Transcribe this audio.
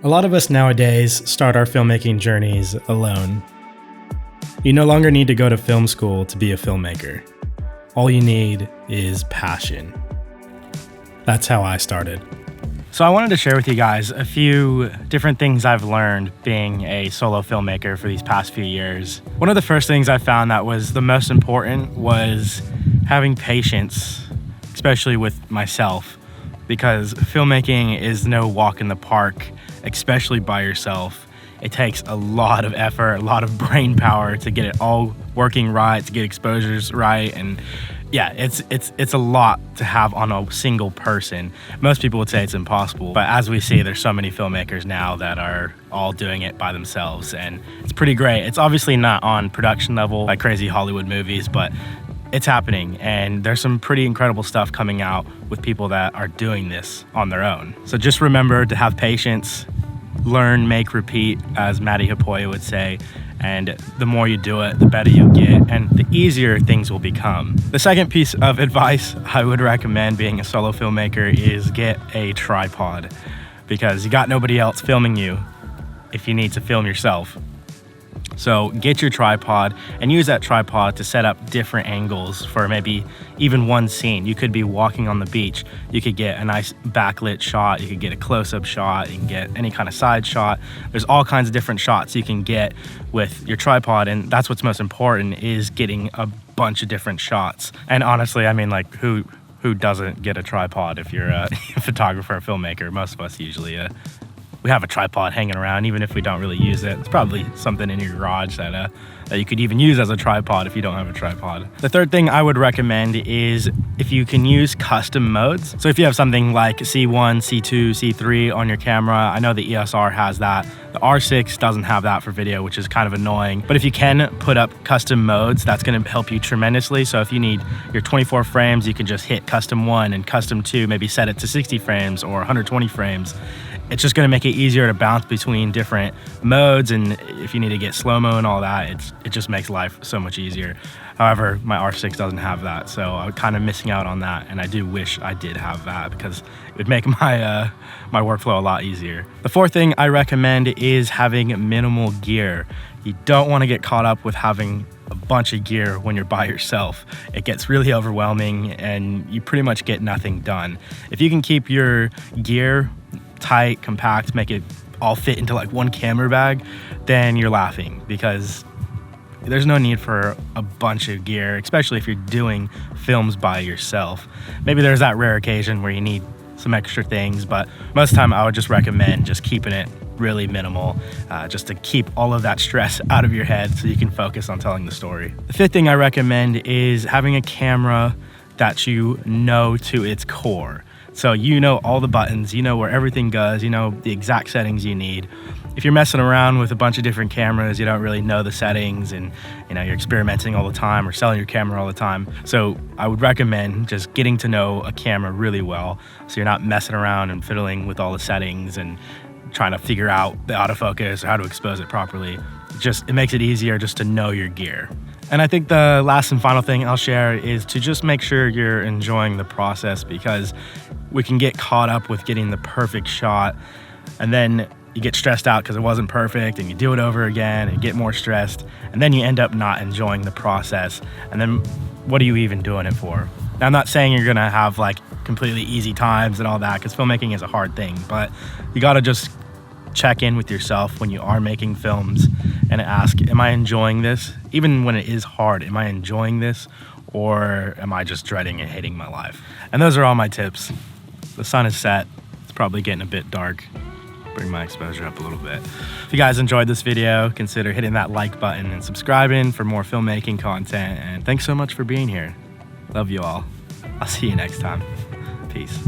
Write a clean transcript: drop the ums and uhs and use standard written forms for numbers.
A lot of us nowadays start our filmmaking journeys alone. You no longer need to go to film school to be a filmmaker. All you need is passion. That's how I started. So I wanted to share with you guys a few different things I've learned being a solo filmmaker for these past few years. One of the first things I found that was the most important was having patience, especially with myself, because filmmaking is no walk in the park, especially by yourself. It takes a lot of effort, a lot of brain power to get it all working right, to get exposures right, and yeah, it's a lot to have on a single person. Most people would say it's impossible, but as we see, there's so many filmmakers now that are all doing it by themselves, and it's pretty great. It's obviously not on production level like crazy Hollywood movies, but it's happening, and there's some pretty incredible stuff coming out with people that are doing this on their own. So just remember to have patience, learn, make, repeat, as Matty Hapoya would say, and the more you do it, the better you get, and the easier things will become. The second piece of advice I would recommend being a solo filmmaker is get a tripod, because you got nobody else filming you if you need to film yourself. So get your tripod and use that tripod to set up different angles for maybe even one scene. You could be walking on the beach. You could get a nice backlit shot. You could get a close-up shot. You can get any kind of side shot. There's all kinds of different shots you can get with your tripod, and that's what's most important, is getting a bunch of different shots. And honestly, I mean, like, who doesn't get a tripod if you're a photographer or filmmaker? Most of us usually we have a tripod hanging around, even if we don't really use it. It's probably something in your garage that you could even use as a tripod if you don't have a tripod. The third thing I would recommend is if you can use custom modes. So if you have something like C1, C2, C3 on your camera, I know the ESR has that. The R6 doesn't have that for video, which is kind of annoying. But if you can put up custom modes, that's gonna help you tremendously. So if you need your 24 frames, you can just hit custom 1 and custom 2, maybe set it to 60 frames or 120 frames. It's just gonna make it easier to bounce between different modes, and if you need to get slow-mo and all that, it just makes life so much easier. However, my R6 doesn't have that, so I'm kind of missing out on that, and I do wish I did have that because it would make my workflow a lot easier. The fourth thing I recommend is having minimal gear. You don't wanna get caught up with having a bunch of gear when you're by yourself. It gets really overwhelming and you pretty much get nothing done. If you can keep your gear tight, compact, make it all fit into like one camera bag, then you're laughing, because there's no need for a bunch of gear, especially if you're doing films by yourself. Maybe there's that rare occasion where you need some extra things, but most of the time I would just recommend just keeping it really minimal, just to keep all of that stress out of your head so you can focus on telling the story. The fifth thing I recommend is having a camera that you know to its core. So you know all the buttons, you know where everything goes, you know the exact settings you need. If you're messing around with a bunch of different cameras, you don't really know the settings, and you're experimenting all the time or selling your camera all the time. So I would recommend just getting to know a camera really well, so you're not messing around and fiddling with all the settings and trying to figure out the autofocus or how to expose it properly. It makes it easier just to know your gear. And I think the last and final thing I'll share is to just make sure you're enjoying the process, because we can get caught up with getting the perfect shot, and then you get stressed out because it wasn't perfect, and you do it over again and get more stressed, and then you end up not enjoying the process. And then what are you even doing it for? Now, I'm not saying you're gonna have like completely easy times and all that, because filmmaking is a hard thing, but you gotta just check in with yourself when you are making films and ask, am I enjoying this? Even when it is hard, am I enjoying this, or am I just dreading and hating my life? And those are all my tips. The sun is set. It's probably getting a bit dark. Bring my exposure up a little bit. If you guys enjoyed this video, consider hitting that like button and subscribing for more filmmaking content. And thanks so much for being here. Love you all. I'll see you next time. Peace.